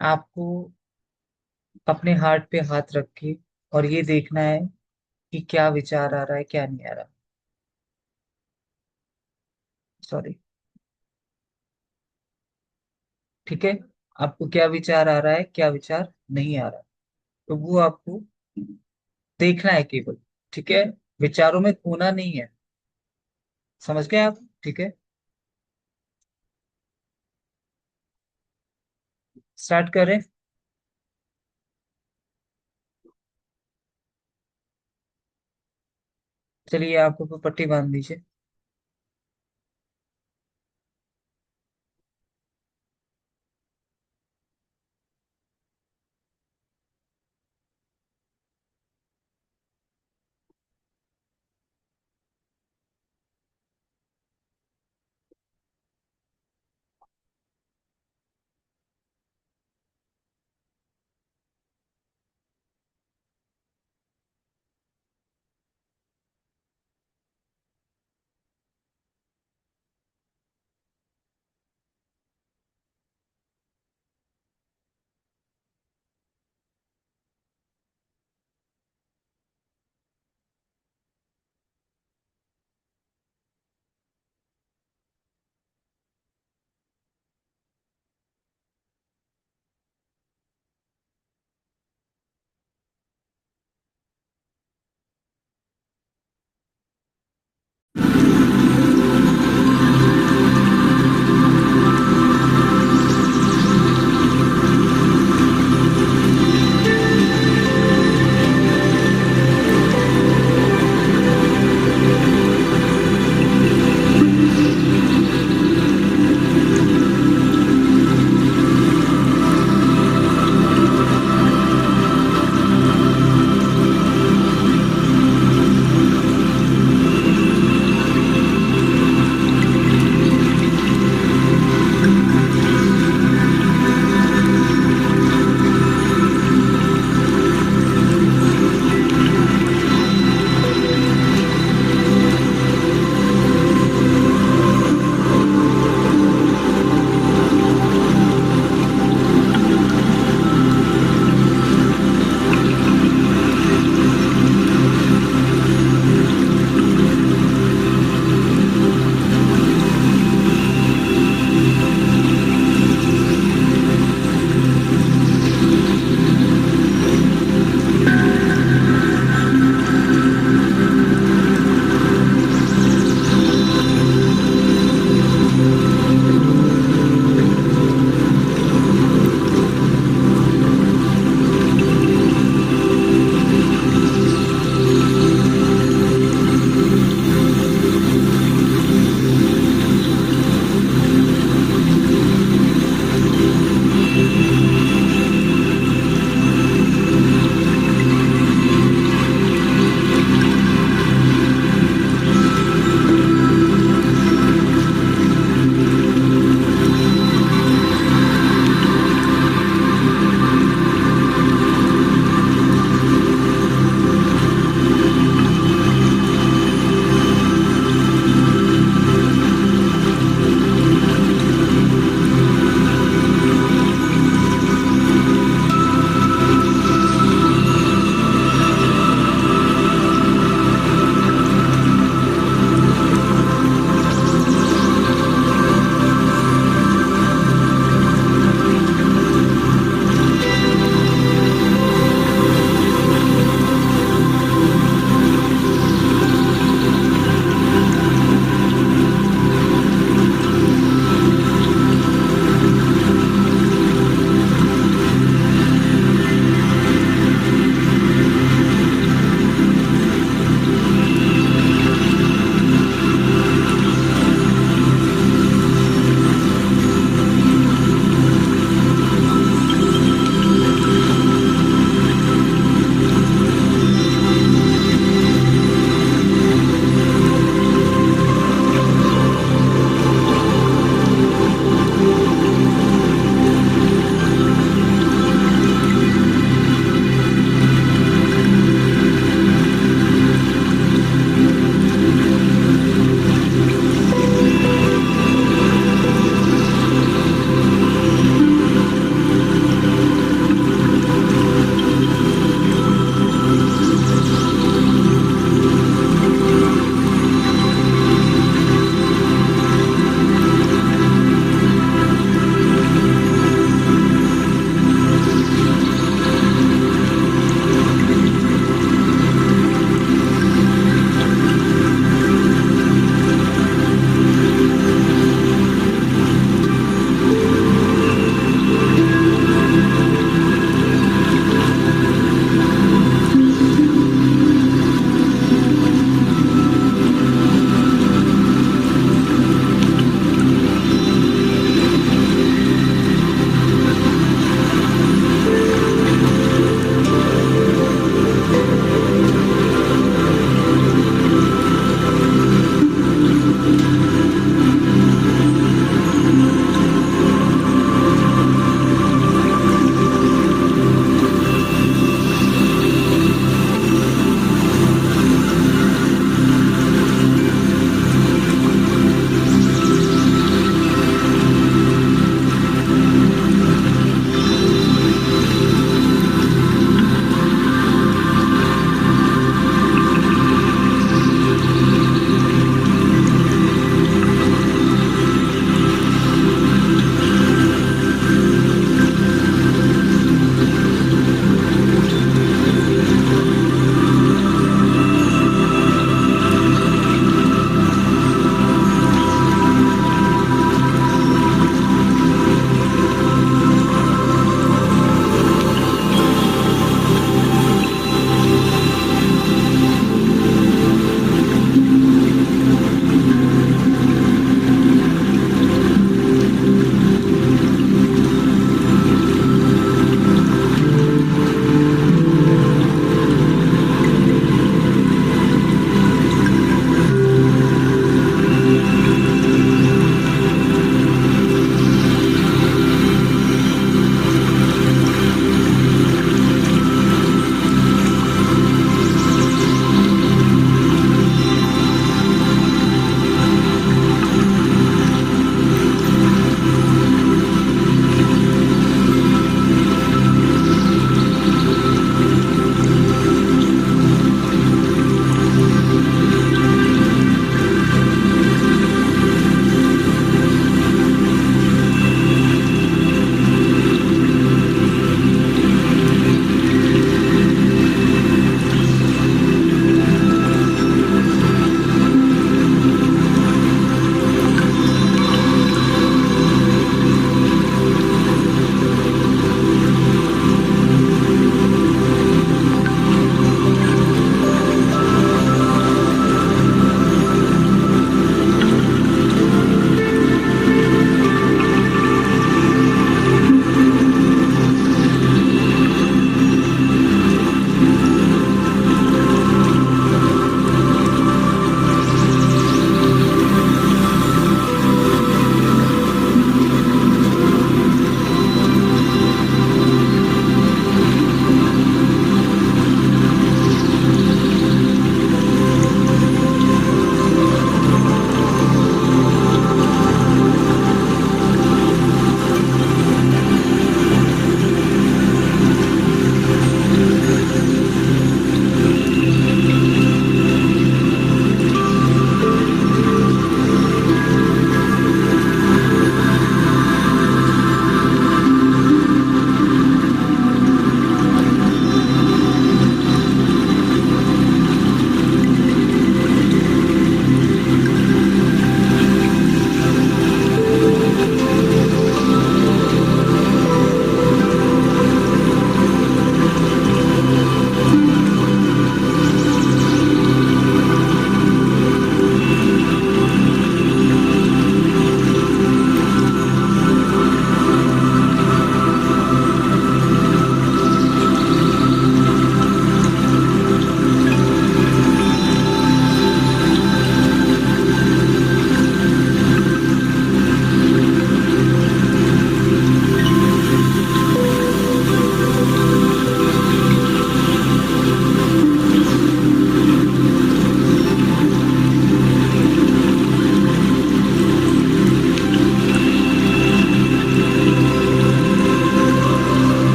आपको अपने हार्ट पे हाथ रख के और ये देखना है कि क्या विचार आ रहा है क्या नहीं आ रहा। सॉरी। ठीक है। आपको क्या विचार आ रहा है क्या विचार नहीं आ रहा, तो वो आपको देखना है केवल। ठीक है। विचारों में खोना नहीं है। समझ गए आप? ठीक है। स्टार्ट करें। चलिए आपको ऊपर पट्टी बांध दीजिए।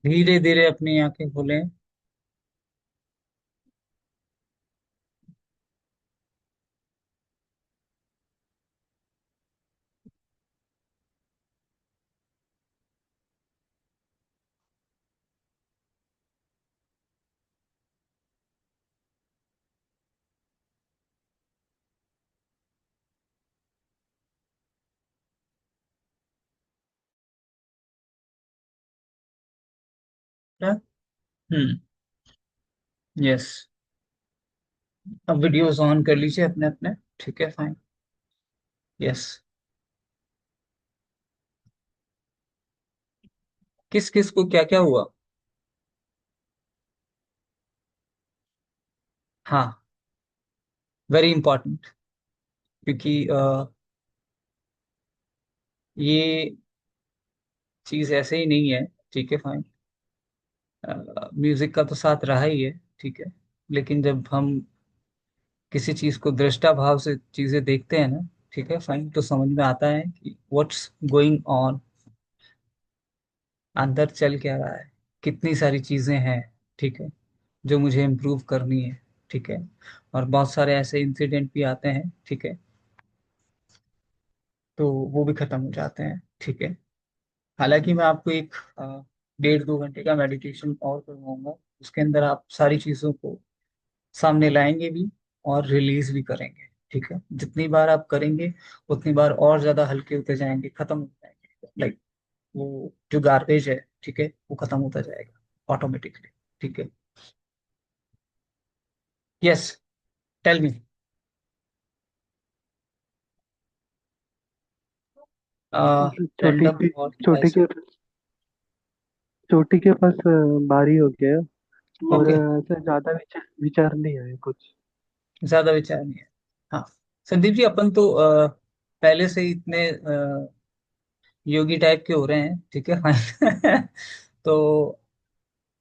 धीरे धीरे अपनी आंखें खोलें। हम्म। यस। अब वीडियोस ऑन कर लीजिए अपने अपने। ठीक है, फाइन। यस। किस किस को क्या क्या हुआ? हाँ, वेरी इंपॉर्टेंट। क्योंकि ये चीज ऐसे ही नहीं है। ठीक है, फाइन। म्यूजिक का तो साथ रहा ही है। ठीक है। लेकिन जब हम किसी चीज को दृष्टा भाव से चीजें देखते हैं ना, ठीक है, फाइन, तो समझ में आता है कि व्हाट्स गोइंग ऑन, अंदर चल क्या रहा है, कितनी सारी चीजें हैं। ठीक है, जो मुझे इम्प्रूव करनी है। ठीक है। और बहुत सारे ऐसे इंसिडेंट भी आते हैं। ठीक है। तो वो भी खत्म हो जाते हैं। ठीक है। हालांकि मैं आपको एक 1.5-2 घंटे का मेडिटेशन और करवाऊंगा। उसके अंदर आप सारी चीजों को सामने लाएंगे भी और रिलीज भी करेंगे। ठीक है। जितनी बार आप करेंगे उतनी बार और ज्यादा हल्के होते जाएंगे, खत्म हो जाएंगे। लाइक वो जो गार्बेज है, ठीक है, वो खत्म होता जाएगा ऑटोमेटिकली। ठीक है। Yes, tell me. छोटी रैंडम थॉट छोटी ऐसे। के चोटी के पास बारी हो गया। और ओके। ऐसे ज्यादा विचार विचार नहीं आए कुछ। ज्यादा विचार नहीं है। हाँ, संदीप जी, अपन तो पहले से ही इतने योगी टाइप के हो रहे हैं। ठीक है, फाइन। तो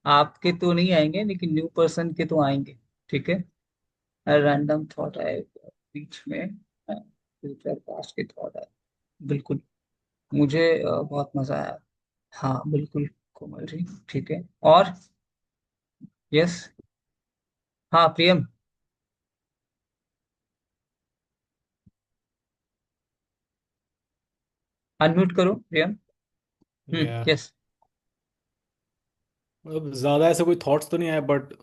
आपके तो नहीं आएंगे, लेकिन न्यू पर्सन के तो आएंगे। ठीक है। रैंडम थॉट आए बीच में, फ्यूचर पास्ट के थॉट आए। बिल्कुल। मुझे बहुत मजा आया। हाँ, बिल्कुल। कोमल जी। ठीक है। और यस। हाँ, प्रियम, अनम्यूट करो प्रियम। या यस। मतलब ज़्यादा ऐसा कोई थॉट्स तो नहीं आया, बट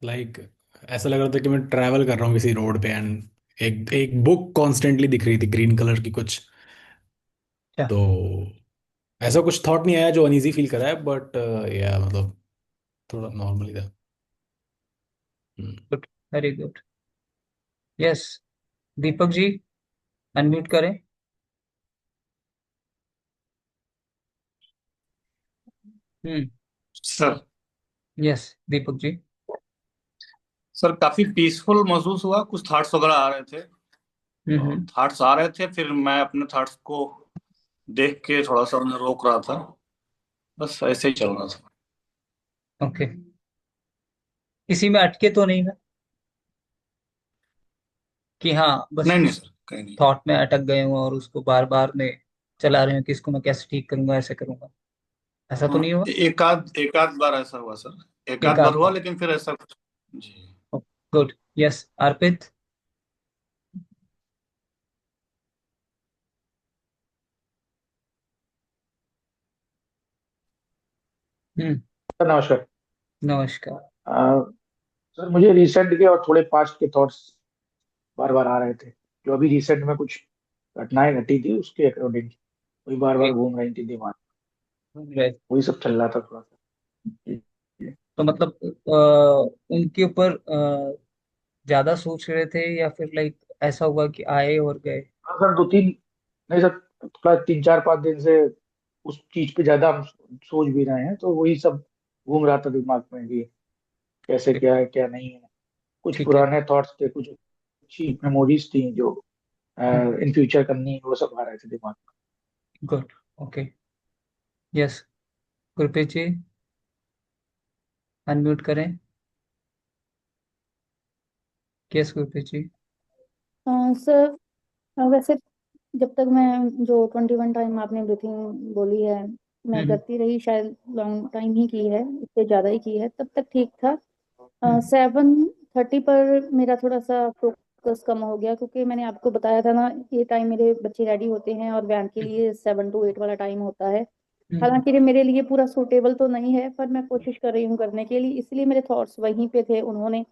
लाइक ऐसा लग रहा था कि मैं ट्रैवल कर रहा हूँ किसी रोड पे, एंड एक एक बुक कॉन्स्टेंटली दिख रही थी ग्रीन कलर की कुछ। क्या? तो ऐसा कुछ थॉट नहीं आया जो अनईजी फील करा है, बट या मतलब थोड़ा नॉर्मली था। Hmm. Good, very good. Yes, Deepak ji, unmute करें। Hmm. Sir yes, Deepak ji. Sir काफी पीसफुल महसूस हुआ। कुछ थॉट्स वगैरह आ रहे थे, और हम्म। थॉट्स आ रहे थे, फिर मैं अपने थॉट्स को देख के थोड़ा सा उन्हें रोक रहा था। बस ऐसे ही चल रहा था। ओके। किसी में अटके तो नहीं ना, कि हाँ बस नहीं नहीं सर, कहीं नहीं। थॉट में अटक गए हूँ और उसको बार बार में चला रहे हूँ कि इसको मैं कैसे ठीक करूंगा, ऐसे करूंगा। ऐसा तो हाँ, नहीं हुआ? एक आध बार ऐसा हुआ सर, एक एक आध बार आध हुआ, बार। लेकिन फिर ऐसा कुछ। जी। गुड। यस, अर्पित। हम्म। सर नमस्कार। नमस्कार। अ, सर मुझे रिसेंट के और थोड़े पास्ट के थॉट्स बार बार आ रहे थे। जो अभी रिसेंट में कुछ घटनाएं घटी थी उसके अकॉर्डिंग वही बार बार ओके। घूम रही थी दिमाग में। राइट। वही सब चल रहा था थोड़ा सा। जी, जी। तो मतलब उनके ऊपर ज्यादा सोच रहे थे, या फिर लाइक ऐसा हुआ कि आए और गए? हाँ सर, दो तीन, नहीं सर, थोड़ा 3 4 5 दिन से उस चीज पे ज्यादा हम सोच भी रहे हैं, तो वही सब घूम रहा था दिमाग में कि कैसे ठीक। क्या है क्या नहीं है। कुछ ठीक है। पुराने थॉट्स थे, कुछ अच्छी मेमोरीज थी जो इन फ्यूचर करनी है, वो सब आ रहे थे दिमाग गुड। ओके। यस, गुरप्रीत जी, अनम्यूट करें। यस, गुरप्रीत जी। सर, वैसे जब तक मैं जो 21 टाइम आपने ब्रीथिंग बोली है, मैं हम्म करती रही, शायद लॉन्ग टाइम ही की है, इससे ज्यादा ही की है, तब तक ठीक था। हम्म 7:30 पर मेरा थोड़ा सा फोकस कम हो गया, क्योंकि मैंने आपको बताया था ना, ये टाइम मेरे बच्चे रेडी होते हैं और वैन के लिए 7 to 8 वाला टाइम होता है। हम्म हालांकि ये मेरे लिए पूरा सूटेबल तो नहीं है, पर मैं कोशिश कर रही हूँ करने के लिए, इसलिए मेरे थॉट्स वहीं पे थे। उन्होंने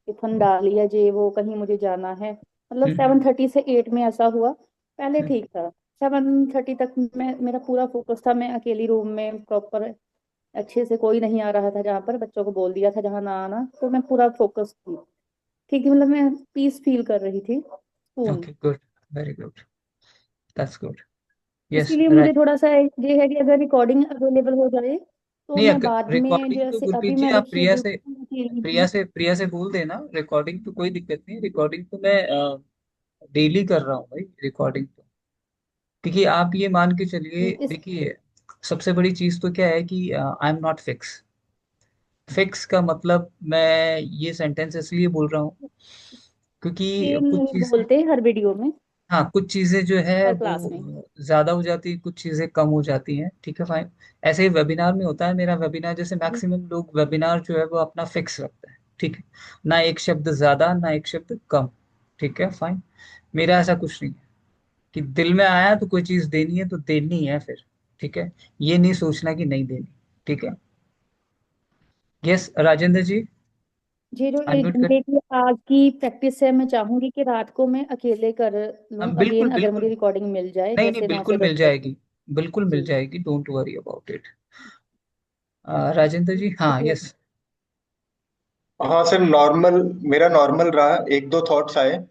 टिफिन डाल लिया, जे वो कहीं मुझे जाना है, मतलब हम्म 7:30 से 8 में ऐसा हुआ। पहले हम्म ठीक था। 7:30 तक मैं, मेरा पूरा फोकस था, मैं अकेली रूम में प्रॉपर, अच्छे से कोई नहीं आ रहा था, जहाँ पर बच्चों को बोल दिया था जहाँ ना आना, तो मैं पूरा फोकस थी। ठीक है, मतलब मैं पीस फील कर रही थी, सुकून। Okay good, very good, that's good. Yes इसीलिए मुझे राइट। थोड़ा सा ये है कि अगर रिकॉर्डिंग अवेलेबल हो जाए तो नहीं, मैं बाद में, रिकॉर्डिंग तो जैसे अभी गुरप्रीत जी मैंने आप प्रिया शेड्यूल से, अकेली प्रिया थी। से प्रिया से बोल देना, रिकॉर्डिंग तो कोई दिक्कत नहीं, रिकॉर्डिंग तो मैं डेली कर रहा हूँ भाई, रिकॉर्डिंग तो। क्योंकि आप ये मान के चलिए, इस देखिए सबसे बड़ी चीज तो क्या है कि I am not fix. Fix का मतलब, मैं ये सेंटेंस इसलिए बोल रहा हूँ क्योंकि ये कुछ नहीं चीजें, बोलते हर वीडियो में, हाँ कुछ चीजें जो है हर वो क्लास में। ज्यादा हो जाती है, कुछ चीजें कम हो जाती हैं, ठीक है फाइन। ऐसे ही वेबिनार में होता है, मेरा वेबिनार जैसे जी। मैक्सिमम लोग वेबिनार जो है वो अपना फिक्स रखते हैं, ठीक है, ना एक शब्द ज्यादा ना एक शब्द कम, ठीक है फाइन। मेरा ऐसा कुछ नहीं है कि दिल में आया तो कोई चीज देनी है तो देनी है फिर, ठीक है, ये नहीं सोचना कि नहीं देनी, ठीक है। यस राजेंद्र जी, जी, जो एक अनम्यूट करें। घंटे की आज की प्रैक्टिस है, मैं चाहूंगी कि रात को मैं अकेले कर लूं हम अगेन, बिल्कुल अगर बिल्कुल, मुझे रिकॉर्डिंग मिल जाए, नहीं नहीं जैसे 9 से बिल्कुल मिल 10 तक। जाएगी, बिल्कुल मिल जी। जाएगी, don't worry about it. Rajendra ji, हाँ तो यस। हाँ सर, नॉर्मल, मेरा नॉर्मल रहा, एक दो थॉट्स आए,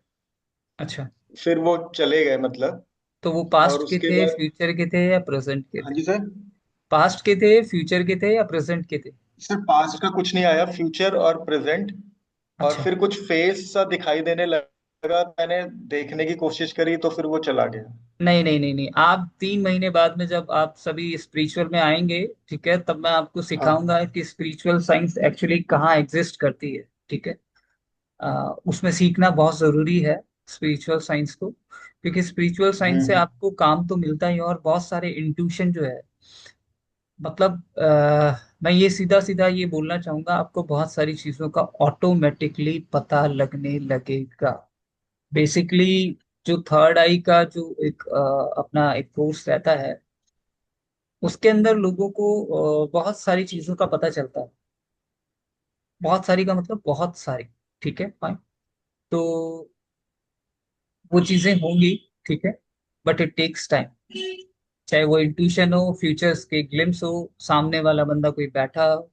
अच्छा, फिर वो चले गए मतलब। तो वो और पास्ट के उसके थे, बाद, फ्यूचर के थे या प्रेजेंट के हाँ थे? जी सर। पास्ट के थे, फ्यूचर के थे या प्रेजेंट के थे? सर पास्ट का कुछ नहीं आया, फ्यूचर और प्रेजेंट। और अच्छा, फिर कुछ फेस सा दिखाई देने लगा, मैंने देखने की कोशिश करी तो फिर वो चला गया। नहीं नहीं नहीं नहीं, आप 3 महीने बाद में जब आप सभी स्पिरिचुअल में आएंगे, ठीक है, तब मैं आपको हाँ। सिखाऊंगा कि स्पिरिचुअल साइंस एक्चुअली कहाँ एग्जिस्ट करती है, ठीक है। उसमें सीखना बहुत जरूरी है स्पिरिचुअल साइंस को, क्योंकि स्पिरिचुअल साइंस से हम्म। आपको काम तो मिलता ही है, और बहुत सारे इंट्यूशन जो है, मतलब मैं ये सीधा सीधा ये बोलना चाहूंगा, आपको बहुत सारी चीजों का ऑटोमेटिकली पता लगने लगेगा। बेसिकली जो थर्ड आई का जो एक अपना एक कोर्स रहता है, उसके अंदर लोगों को बहुत सारी चीजों का पता चलता है। बहुत सारी का मतलब बहुत सारी, ठीक है फाइन। तो वो चीजें होंगी, ठीक है, बट इट टेक्स टाइम। चाहे वो इंट्यूशन हो, फ्यूचर्स के ग्लिम्स हो, सामने वाला बंदा कोई बैठा हो,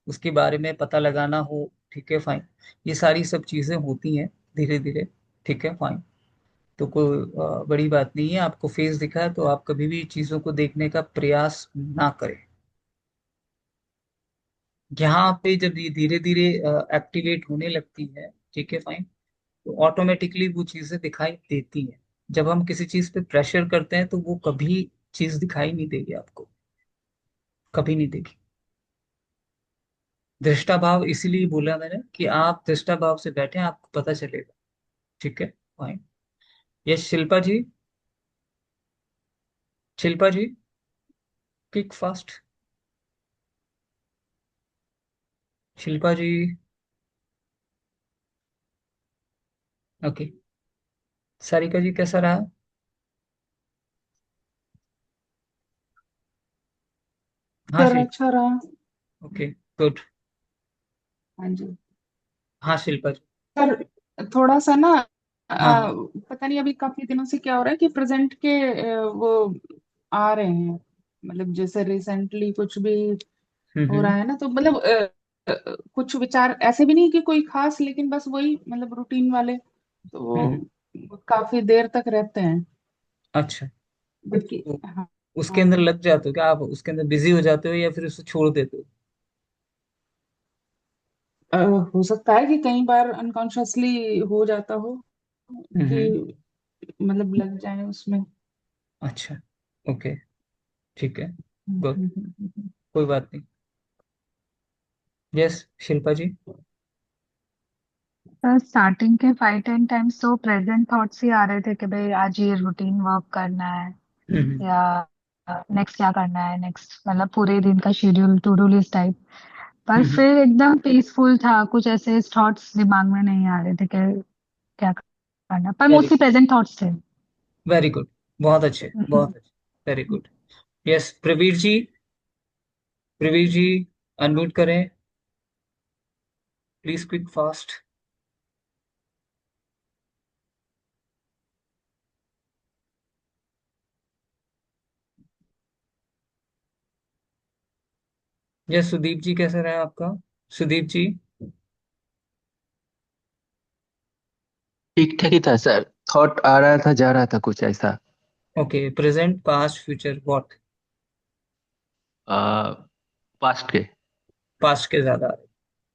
उसके बारे में पता लगाना हो, ठीक है फाइन। ये सारी सब चीजें होती हैं धीरे धीरे, ठीक है फाइन। तो कोई बड़ी बात नहीं है, आपको फेस दिखा है तो आप कभी भी चीजों को देखने का प्रयास ना करें। यहाँ पे जब ये धीरे धीरे एक्टिवेट होने लगती है, ठीक है फाइन, तो ऑटोमेटिकली वो चीजें दिखाई देती हैं। जब हम किसी चीज पे प्रेशर करते हैं तो वो कभी चीज दिखाई नहीं देगी आपको, कभी नहीं देगी। दृष्टा भाव इसीलिए बोला मैंने कि आप दृष्टा भाव से बैठे आपको पता चलेगा, ठीक है फाइन। यस शिल्पा जी, शिल्पा जी, क्विक फास्ट, शिल्पा जी, ओके। सारिका जी कैसा रहा? हाँ सर शिल्पा, अच्छा रहा। Okay good. हाँ जी। हाँ शिल्पा जी, सर थोड़ा सा ना, हाँ हाँ, पता नहीं अभी काफी दिनों से क्या हो रहा है कि प्रेजेंट के वो आ रहे हैं, मतलब जैसे रिसेंटली कुछ भी हो रहा हम्म है ना, तो मतलब कुछ विचार ऐसे भी नहीं कि कोई खास, लेकिन बस वही मतलब रूटीन वाले, तो हम्म, वो काफी देर तक रहते हैं। अच्छा, जबकि तो हाँ। उसके अंदर हाँ, लग जाते हो क्या आप, उसके अंदर बिजी हो जाते हो या फिर उसे छोड़ देते हो? अ, हो सकता है कि कई बार अनकॉन्शियसली हो जाता हो कि हम्म, मतलब लग जाए उसमें। अच्छा, ओके, ठीक है, हम्म, गुड, हम्म, हम्म, हम्म। कोई बात नहीं। यस शिल्पा जी, सर स्टार्टिंग के 5-10 टाइम्स तो प्रेजेंट थॉट्स ही आ रहे थे कि भाई आज ये रूटीन वर्क करना है, हम्म या नेक्स्ट क्या करना है, नेक्स्ट मतलब पूरे दिन का schedule, to do list type. पर हम्म। फिर एकदम पीसफुल था, कुछ ऐसे थॉट्स दिमाग में नहीं आ रहे थे कि क्या करना, पर वेरी मोस्टली प्रेजेंट थॉट्स थे। वेरी गुड, बहुत अच्छे, बहुत अच्छे, very good. Yes, Praveer ji, Praveer ji, unmute करें please, quick fast. Yes, Sudeep ji कैसा रहा आपका? सुदीप जी। ठीक ठाक ही था सर। थॉट आ रहा था जा रहा था कुछ ऐसा। Okay, present past future what? Past के। पास्ट के ज्यादा आ रहे,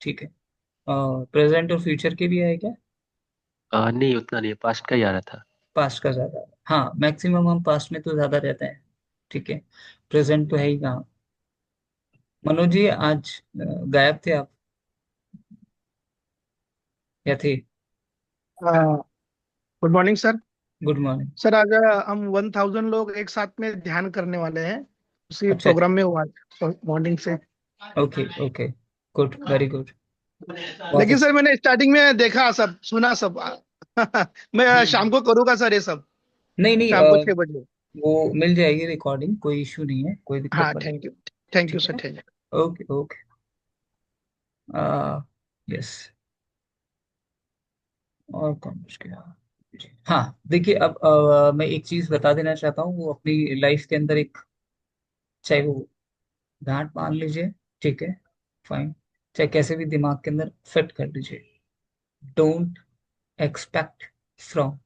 ठीक है। प्रेजेंट और फ्यूचर के भी है क्या? नहीं उतना नहीं, पास्ट का ही आ रहा था। पास्ट का ज्यादा है। हाँ, मैक्सिमम हम पास्ट में तो ज्यादा रहते हैं, ठीक है। प्रेजेंट तो है ही कहाँ। मनोज जी, आज गायब थे आप या थे? Good morning sir. Good morning. Sir आज हम 1000 लोग एक साथ में ध्यान करने वाले हैं, उसी अच्छा अच्छा। प्रोग्राम में हुआ मॉर्निंग से। Okay okay, good, very good, बहुत लेकिन सर अच्छा। मैंने स्टार्टिंग में देखा सब, सुना सब। मैं शाम को करूंगा सर ये सब, नहीं नहीं, शाम को 6 बजे। वो मिल जाएगी रिकॉर्डिंग, कोई इशू नहीं है, कोई दिक्कत हाँ वाली। Thank you. थैंक यू ठीक सर, है। Thank okay okay. यस। और कौन पूछ गया? जी, हाँ देखिए, अब मैं एक चीज बता देना चाहता हूँ, वो अपनी लाइफ के अंदर एक, चाहे वो गांठ मान लीजिए, ठीक है, फाइन, चाहे कैसे भी दिमाग के अंदर फिट कर लीजिए। Don't expect from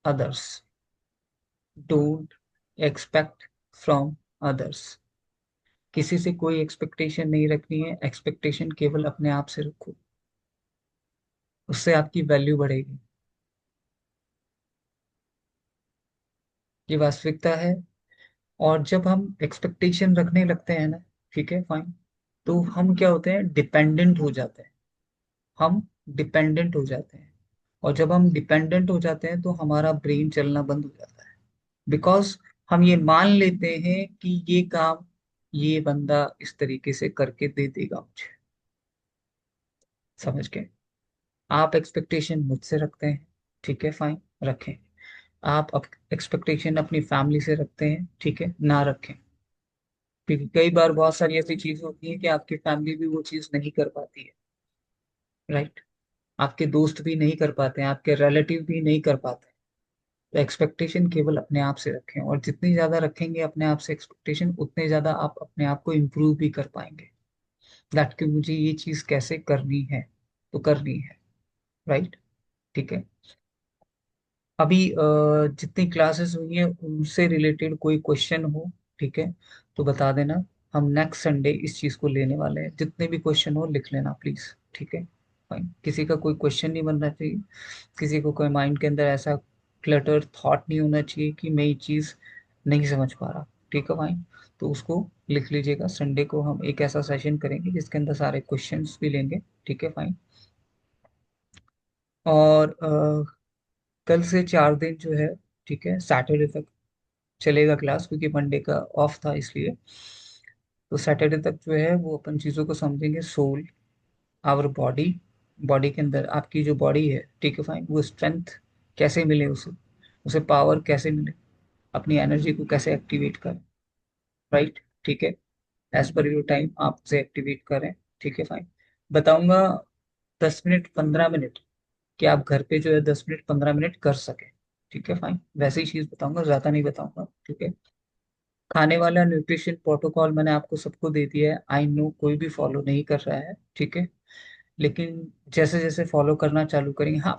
others, don't expect from others. किसी से कोई एक्सपेक्टेशन नहीं रखनी है, एक्सपेक्टेशन केवल अपने आप से रखो, उससे आपकी वैल्यू बढ़ेगी। ये वास्तविकता है। और जब हम एक्सपेक्टेशन रखने लगते हैं ना, ठीक है, फाइन, तो हम क्या होते हैं, डिपेंडेंट हो जाते हैं। हम डिपेंडेंट हो जाते हैं। और जब हम डिपेंडेंट हो जाते हैं तो हमारा ब्रेन चलना बंद हो जाता है, बिकॉज हम ये मान लेते हैं कि ये काम ये बंदा इस तरीके से करके दे देगा मुझे। समझ गए? आप एक्सपेक्टेशन मुझसे रखते हैं, ठीक है, फाइन, रखें। आप एक्सपेक्टेशन अपनी फैमिली से रखते हैं, ठीक है, ना रखें। क्योंकि कई बार बहुत सारी ऐसी चीज होती है कि आपकी फैमिली भी वो चीज नहीं कर पाती है, राइट? आपके दोस्त भी नहीं कर पाते हैं, आपके रिलेटिव भी नहीं कर पाते। तो एक्सपेक्टेशन केवल अपने आप से रखें, और जितनी ज्यादा रखेंगे अपने आप से एक्सपेक्टेशन, उतने ज्यादा आप अपने आप को इम्प्रूव भी कर पाएंगे। दैट कि मुझे ये चीज कैसे करनी है, तो करनी है, राइट? ठीक है। अभी जितनी क्लासेस हुई हैं उनसे रिलेटेड कोई क्वेश्चन हो, ठीक है, तो बता देना। हम नेक्स्ट संडे इस चीज को लेने वाले हैं, जितने भी क्वेश्चन हो लिख लेना प्लीज, ठीक है, फाइन। किसी का कोई क्वेश्चन नहीं बनना चाहिए, किसी को कोई माइंड के अंदर ऐसा क्लटर थॉट नहीं होना चाहिए कि मैं ये चीज नहीं समझ पा रहा, ठीक है, फाइन। तो उसको लिख लीजिएगा, संडे को हम एक ऐसा सेशन करेंगे जिसके अंदर सारे क्वेश्चंस भी लेंगे, ठीक है, फाइन। और कल से 4 दिन जो है, ठीक है, सैटरडे तक चलेगा क्लास, क्योंकि मंडे का ऑफ था इसलिए। तो सैटरडे तक जो है वो अपन चीज़ों को समझेंगे, सोल, आवर बॉडी, बॉडी के अंदर आपकी जो बॉडी है, ठीक है, फाइन, वो स्ट्रेंथ कैसे मिले उसे, उसे पावर कैसे मिले, अपनी एनर्जी को कैसे एक्टिवेट करें, राइट? ठीक है। एज पर योर टाइम आप उसे एक्टिवेट करें, ठीक है, फाइन। बताऊंगा 10 मिनट 15 मिनट, कि आप घर पे जो है 10 मिनट 15 मिनट कर सके, ठीक है, फाइन। वैसे ही चीज बताऊंगा, ज्यादा नहीं बताऊंगा, ठीक है। खाने वाला न्यूट्रिशन प्रोटोकॉल मैंने आपको सबको दे दिया है, आई नो कोई भी फॉलो नहीं कर रहा है, ठीक है। लेकिन जैसे जैसे फॉलो करना चालू करेंगे, हाँ,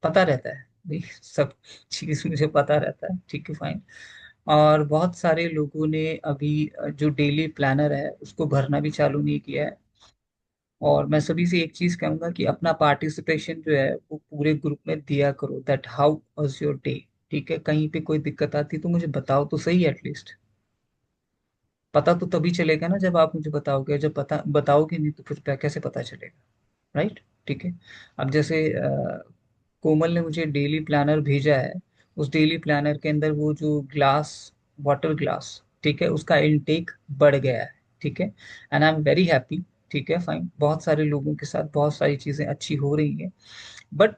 पता रहता है भाई, सब चीज मुझे पता रहता है, ठीक है, फाइन। और बहुत सारे लोगों ने अभी जो डेली प्लानर है उसको भरना भी चालू नहीं किया है। और मैं सभी से एक चीज कहूंगा कि अपना पार्टिसिपेशन जो है वो पूरे ग्रुप में दिया करो, that how was your day, ठीक है। कहीं पे कोई दिक्कत आती तो मुझे बताओ तो सही, एटलीस्ट। पता तो तभी चलेगा ना जब आप मुझे बताओगे, जब बताओगे नहीं तो फिर कैसे पता चलेगा, राइट? ठीक है। अब जैसे कोमल ने मुझे डेली प्लानर भेजा है, उस डेली प्लानर के अंदर वो जो ग्लास, वाटर ग्लास, ठीक है, उसका इनटेक बढ़ गया है, ठीक है, and I am very happy, ठीक है, फाइन, बहुत सारे लोगों के साथ बहुत सारी चीजें अच्छी हो रही हैं, बट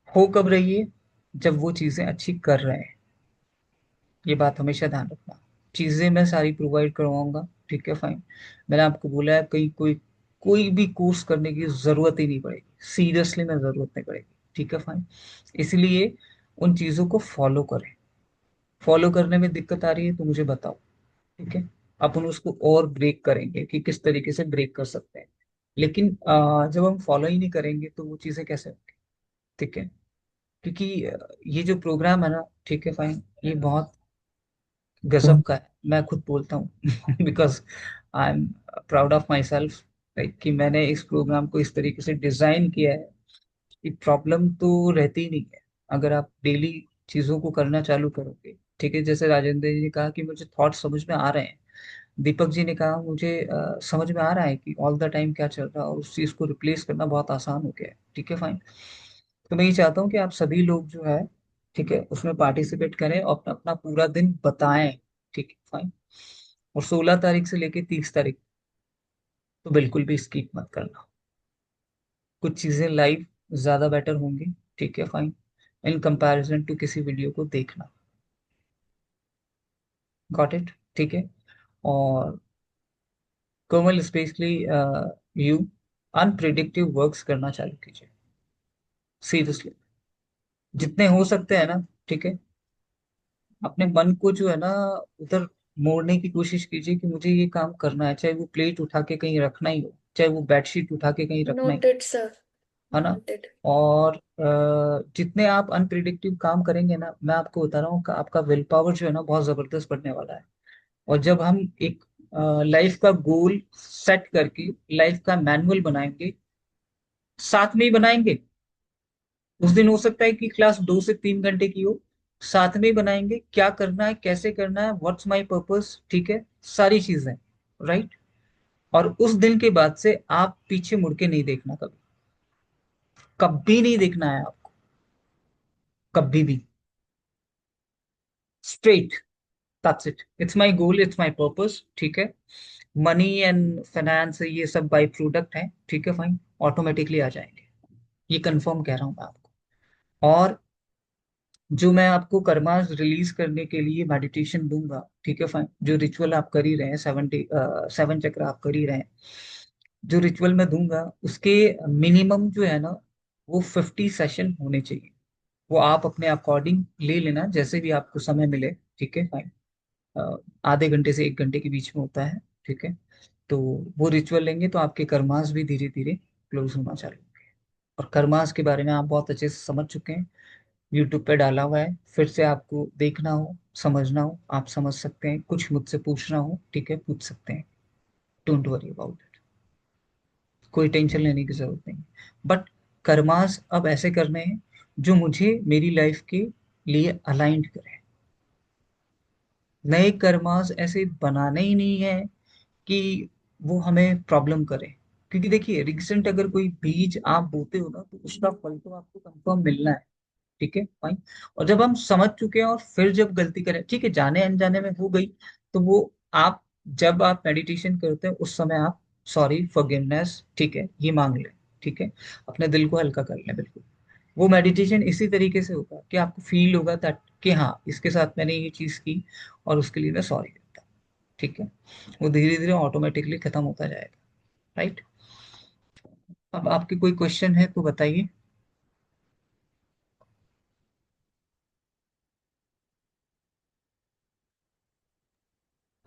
हो कब रही है, जब वो चीजें अच्छी कर रहे हैं, ये बात हमेशा ध्यान रखना। चीजें मैं सारी प्रोवाइड करवाऊंगा, ठीक है, फाइन, मैंने आपको बोला है कहीं कोई कोई भी कोर्स करने की जरूरत ही नहीं पड़ेगी, सीरियसली में जरूरत नहीं पड़ेगी, ठीक है, फाइन, इसलिए उन चीजों को फॉलो करें। फॉलो करने में दिक्कत आ रही है तो मुझे बताओ, ठीक है, अपन उसको और ब्रेक करेंगे कि किस तरीके से ब्रेक कर सकते हैं, लेकिन जब हम फॉलो ही नहीं करेंगे तो वो चीजें कैसे होंगी, ठीक है, क्योंकि ये जो प्रोग्राम है ना, ठीक है, फाइन, ये बहुत गजब का है, मैं खुद बोलता हूँ because I am proud of my self, कि मैंने इस प्रोग्राम को इस तरीके से डिजाइन किया है कि प्रॉब्लम तो रहती ही नहीं है अगर आप डेली चीजों को करना चालू करोगे, ठीक है, जैसे राजेंद्र जी ने कहा कि मुझे थॉट समझ में आ रहे हैं, दीपक जी ने कहा मुझे समझ में आ रहा है कि ऑल द टाइम क्या चल रहा है और उस चीज को रिप्लेस करना बहुत आसान हो गया है, ठीक है, फाइन, तो मैं ये चाहता हूँ कि आप सभी लोग जो है, ठीक है, उसमें पार्टिसिपेट करें और अपना अपना पूरा दिन बताएं, ठीक है, फाइन, और 16 तारीख से लेके 30 तारीख तो बिल्कुल भी स्किप मत करना, कुछ चीजें लाइव ज्यादा बेटर होंगी, ठीक है, फाइन, इन कंपैरिजन टू किसी वीडियो को देखना, गॉट इट, ठीक है, और कोमल स्पेशली यू अनप्रिडिक्टिव वर्क्स करना चालू कीजिए, सीरियसली, जितने हो सकते हैं ना, ठीक है, अपने मन को जो है ना उधर मोड़ने की कोशिश कीजिए कि मुझे ये काम करना है, चाहे वो प्लेट उठा के कहीं रखना ही हो, चाहे वो बेडशीट उठा के कहीं रखना ही हो, नोटेड सर, है ना, नोटेड। और जितने आप अनप्रिडिक्टिव काम करेंगे ना, मैं आपको बता रहा हूँ कि आपका विल पावर जो है ना बहुत जबरदस्त बढ़ने वाला है, और जब हम एक लाइफ का गोल सेट करके लाइफ का मैनुअल बनाएंगे, साथ में ही बनाएंगे, उस दिन हो सकता है कि क्लास 2 से 3 घंटे की हो, साथ में ही बनाएंगे, क्या करना है, कैसे करना है, व्हाट्स माय पर्पस, ठीक है, सारी चीजें, राइट, और उस दिन के बाद से आप पीछे मुड़ के नहीं देखना, कभी कभी नहीं देखना है आपको, कभी भी, straight, that's it, it's my goal, it's my purpose, ठीक है, मनी एंड फाइनेंस ये सब बाय प्रोडक्ट है, ठीक है, फाइन, ऑटोमेटिकली आ जाएंगे, ये कंफर्म कह रहा हूँ मैं आपको, और जो मैं आपको कर्मास रिलीज करने के लिए मेडिटेशन दूंगा, ठीक है, फाइन, जो रिचुअल आप कर ही रहे हैं, 70 7 चक्र आप कर ही रहे हैं, जो रिचुअल मैं दूंगा उसके मिनिमम जो है ना वो 50 सेशन होने चाहिए, वो आप अपने अकॉर्डिंग ले लेना जैसे भी आपको समय मिले, ठीक है, फाइन, आधे घंटे से 1 घंटे के बीच में होता है, ठीक है, तो वो रिचुअल लेंगे तो आपके कर्मास भी धीरे धीरे क्लोज होना चालू होंगे, और कर्मास के बारे में आप बहुत अच्छे से समझ चुके हैं, यूट्यूब पे डाला हुआ है, फिर से आपको देखना हो समझना हो आप समझ सकते हैं, कुछ मुझसे पूछना हो, ठीक है, पूछ सकते हैं, डोंट वरी अबाउट इट, कोई टेंशन लेने की जरूरत नहीं, बट कर्मास अब ऐसे करने हैं जो मुझे मेरी लाइफ के लिए अलाइंड करें, नए कर्मास ऐसे बनाने ही नहीं है कि वो हमें प्रॉब्लम करे, क्योंकि देखिए रिसेंट अगर कोई बीज आप बोते हो ना तो उसका फल तो आपको कंफर्म मिलना है, ठीक है, फाइन, और जब हम समझ चुके हैं और फिर जब गलती करें, ठीक है, जाने अनजाने में हो गई, तो वो आप जब आप मेडिटेशन करते हैं उस समय आप सॉरी फॉरगिवनेस, ठीक है, ये मांग लें, ठीक है, अपने दिल को हल्का कर लें, बिल्कुल, वो मेडिटेशन इसी तरीके से होगा कि आपको फील होगा दैट कि हाँ इसके साथ मैंने ये चीज की और उसके लिए मैं सॉरी करता हूँ, ठीक है, वो धीरे धीरे ऑटोमेटिकली खत्म होता जाएगा, राइट, अब आपके कोई क्वेश्चन है तो बताइए।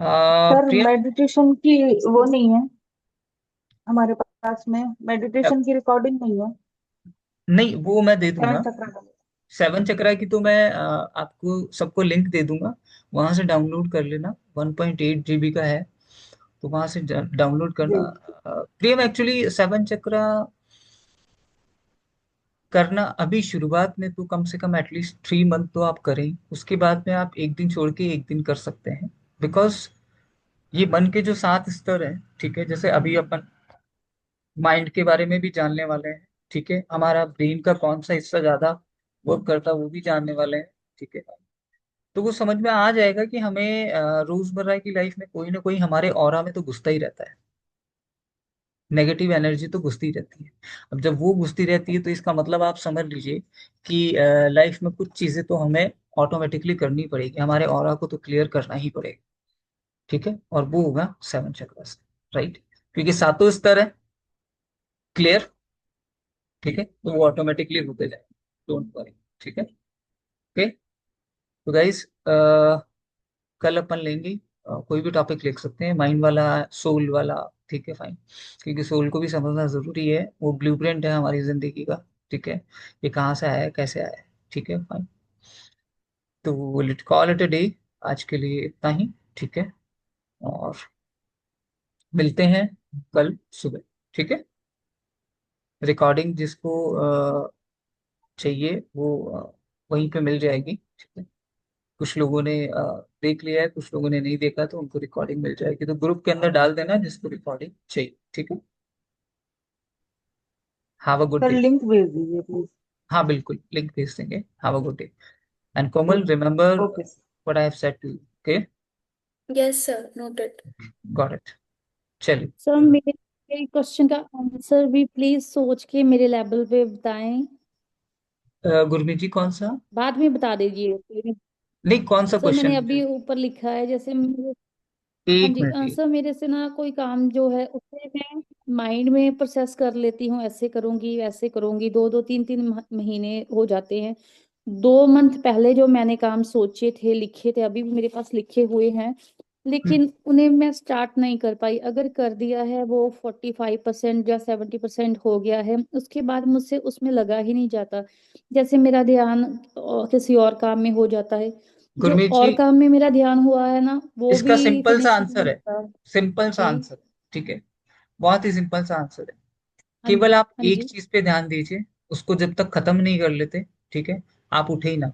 सर प्रिया, मेडिटेशन की वो नहीं है हमारे पास में, मेडिटेशन की रिकॉर्डिंग नहीं है। नहीं वो मैं दे दूंगा, 7 चक्र। 7 चक्रा की तो मैं आपको सबको लिंक दे दूंगा, वहां से डाउनलोड कर लेना, 1.8 GB का है, तो वहां से डाउनलोड करना, जी। प्रियम एक्चुअली 7 चक्रा करना अभी शुरुआत में तो कम से कम एटलीस्ट 3 मंथ तो आप करें, उसके बाद में आप एक दिन छोड़ के एक दिन कर सकते हैं, बिकॉज ये मन के जो 7 स्तर हैं, ठीक है, जैसे अभी अपन माइंड के बारे में भी जानने वाले हैं, ठीक है, हमारा ब्रेन का कौन सा हिस्सा ज्यादा वर्क करता है वो भी जानने वाले हैं, ठीक है, तो वो समझ में आ जाएगा कि हमें रोजमर्रा की लाइफ में कोई ना कोई हमारे ऑरा में तो घुसता ही रहता है, नेगेटिव एनर्जी तो घुसती रहती है। अब जब वो घुसती रहती है तो इसका मतलब आप समझ लीजिए कि लाइफ में कुछ चीजें तो हमें ऑटोमेटिकली करनी पड़ेगी, हमारे ऑरा को तो क्लियर करना ही पड़ेगा। ठीक है, और वो होगा 7 चक्र से, राइट, क्योंकि सातों स्तर है, क्लियर। ठीक है, तो वो ऑटोमेटिकली होते जाएंगे, डोंट वरी। ठीक है, ओके। तो गाइस कल अपन लेंगे कोई भी टॉपिक लिख सकते हैं, माइंड वाला, सोल वाला। ठीक है, फाइन, क्योंकि सोल को भी समझना जरूरी है, वो ब्लूप्रिंट है हमारी जिंदगी का। ठीक है, ये कहाँ से आया है, कैसे आया है। ठीक है, फाइन। तो let call it a day, आज के लिए इतना ही। ठीक है, और मिलते हैं कल सुबह। ठीक है, रिकॉर्डिंग जिसको चाहिए वो वहीं पे मिल जाएगी। ठीक है, कुछ लोगों ने देख लिया है, कुछ लोगों ने नहीं देखा, तो उनको रिकॉर्डिंग मिल जाएगी, तो ग्रुप के अंदर डाल देना जिसको रिकॉर्डिंग चाहिए। ठीक है, have a good sir day. Link भेज दीजिए प्लीज। हाँ बिल्कुल, लिंक भेज देंगे। Have a good day and Komal, remember okay sir. What I have said to you. Okay, Yes, sir. Noted. Got it. चलिए, सर मेरे क्वेश्चन का आंसर भी प्लीज सोच के मेरे लेवल पे बताएं। गुरमीत जी कौन सा? बाद में बता दीजिए। नहीं, कौन सा सर मैंने क्वेश्चन अभी मुझे? ऊपर लिखा है जैसे हाँ एक जी मिनट ये। सर मेरे से ना कोई काम जो है उसे मैं माइंड में प्रोसेस कर लेती हूँ, ऐसे करूंगी वैसे करूंगी, 2 2 3 3 महीने हो जाते हैं। 2 मंथ पहले जो मैंने काम सोचे थे, लिखे थे, अभी भी मेरे पास लिखे हुए हैं, लेकिन उन्हें मैं स्टार्ट नहीं कर पाई। अगर कर दिया है वो 45% या 70% हो गया है, उसके बाद मुझसे उसमें लगा ही नहीं जाता। जैसे मेरा ध्यान किसी और काम में हो जाता है, जो गुरमीत जी, और काम में मेरा ध्यान हुआ है ना वो इसका भी सिंपल सा फिनिश नहीं आंसर है, होता। सिंपल सा जी। आंसर। ठीक है, बहुत ही सिंपल सा आंसर है। हाँ केवल आप हाँ एक जी। चीज पे ध्यान दीजिए, उसको जब तक खत्म नहीं कर लेते, ठीक है, आप उठे ही ना।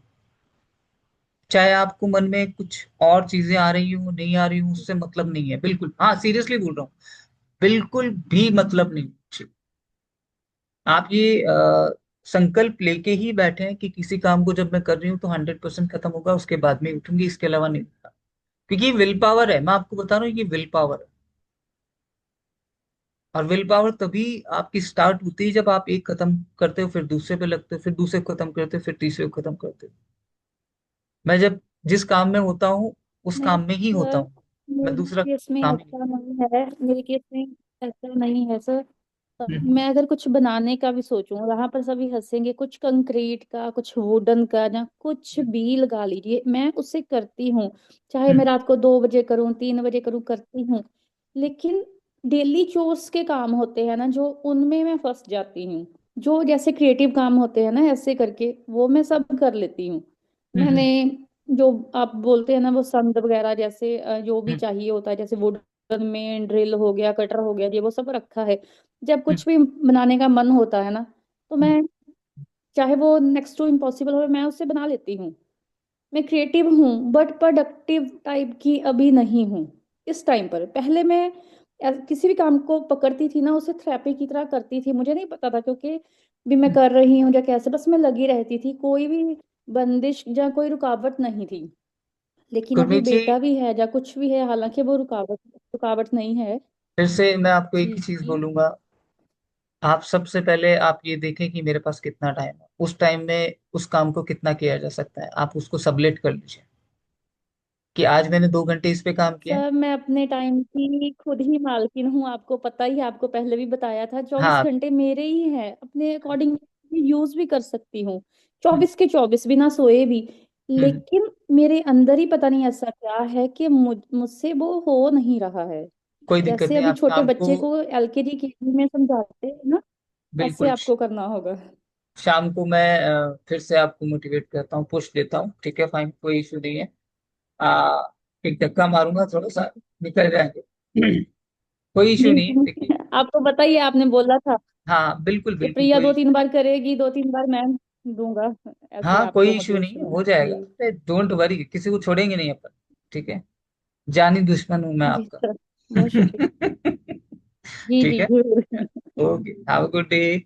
चाहे आपको मन में कुछ और चीजें आ रही हूँ नहीं आ रही हूँ, उससे मतलब नहीं है, बिल्कुल, हाँ सीरियसली बोल रहा हूँ, बिल्कुल भी मतलब नहीं। आप ये संकल्प लेके ही बैठे हैं कि किसी काम को जब मैं कर रही हूँ तो 100% खत्म होगा, उसके बाद में उठूंगी, इसके अलावा नहीं होगा। क्योंकि ये विल पावर है, मैं आपको बता रहा हूँ, ये विल पावर है। और विल पावर तभी आपकी स्टार्ट होती है जब आप एक खत्म करते हो, फिर दूसरे पे लगते हो, फिर दूसरे को खत्म करते हो, फिर तीसरे को खत्म करते हो। मैं जब जिस काम में होता हूँ उस नहीं काम में ही होता सर, हूँ, मैं मेरे दूसरा केस में काम ही नहीं। ऐसा नहीं है, मेरे केस में ऐसा नहीं है सर। हम्म, मैं अगर कुछ बनाने का भी सोचूं, वहां पर सभी हंसेंगे, कुछ कंक्रीट का, कुछ वुडन का, या कुछ हम्म, भी लगा लीजिए, मैं उसे करती हूँ। चाहे हम्म, मैं रात को 2 बजे करूँ, 3 बजे करूँ, करती हूँ। लेकिन डेली चोर्स के काम होते हैं ना जो, उनमें मैं फंस जाती हूँ। जो जैसे क्रिएटिव काम होते हैं ना, ऐसे करके वो मैं सब कर लेती हूँ। हम्म, मैंने जो आप बोलते हैं ना वो संद वगैरह जैसे जो भी हम्म, चाहिए होता है, जैसे वुडन में ड्रिल हो गया, कटर हो गया, ये वो सब रखा है। जब हम्म, कुछ भी बनाने का मन होता है ना, तो हम्म। मैं, चाहे वो नेक्स्ट टू इम्पॉसिबल हो, मैं उससे बना लेती हूँ। मैं क्रिएटिव हूँ बट प्रोडक्टिव टाइप की अभी नहीं हूँ इस टाइम पर। पहले मैं किसी भी काम को पकड़ती थी ना, उसे थेरेपी की तरह करती थी, मुझे नहीं पता था क्योंकि भी मैं कर रही हूँ या कैसे, बस मैं लगी रहती थी, कोई भी बंदिश या कोई रुकावट नहीं थी। लेकिन अभी गुरमीत जी, बेटा भी है या कुछ भी है, हालांकि वो रुकावट रुकावट नहीं है। फिर से मैं आपको एक जी ही चीज जी। बोलूंगा। आप सबसे पहले आप ये देखें कि मेरे पास कितना टाइम है, उस टाइम में उस काम को कितना किया जा सकता है, आप उसको सबलेट कर लीजिए कि आज मैंने 2 घंटे इस पे काम किया है। सर मैं अपने टाइम की खुद ही मालकिन हूँ, आपको पता ही है, आपको पहले भी बताया था, 24 घंटे मेरे ही हैं, अपने अकॉर्डिंग यूज भी कर सकती हूँ, हम्म, 24 के 24 बिना सोए भी। हम्म, लेकिन मेरे अंदर ही पता नहीं ऐसा क्या है कि मुझसे वो हो नहीं रहा है। कोई दिक्कत जैसे नहीं, अभी आप छोटे शाम को, बच्चे को एलकेजी केजी में समझाते हैं ना, ऐसे बिल्कुल, आपको करना होगा। शाम को मैं फिर से आपको मोटिवेट करता हूँ, पुश देता हूँ। ठीक है, फाइन, कोई इशू नहीं है। आ, एक धक्का मारूंगा थोड़ा सा, निकल जाएंगे। कोई इशू जी नहीं है, देखिए। जी। आपको बताइए, आपने बोला था हाँ बिल्कुल कि बिल्कुल, प्रिया कोई दो इशू। तीन बार करेगी, 2 3 बार मैं दूंगा, ऐसे हाँ कोई आपको इशू नहीं है, हो मोटिवेशन। जाएगा, जी डोंट वरी, किसी को छोड़ेंगे नहीं अपन। ठीक है, जानी दुश्मन हूं मैं जी आपका। सर, बहुत शुक्रिया। जी ठीक जी है, जरूर। Okay, have a good day.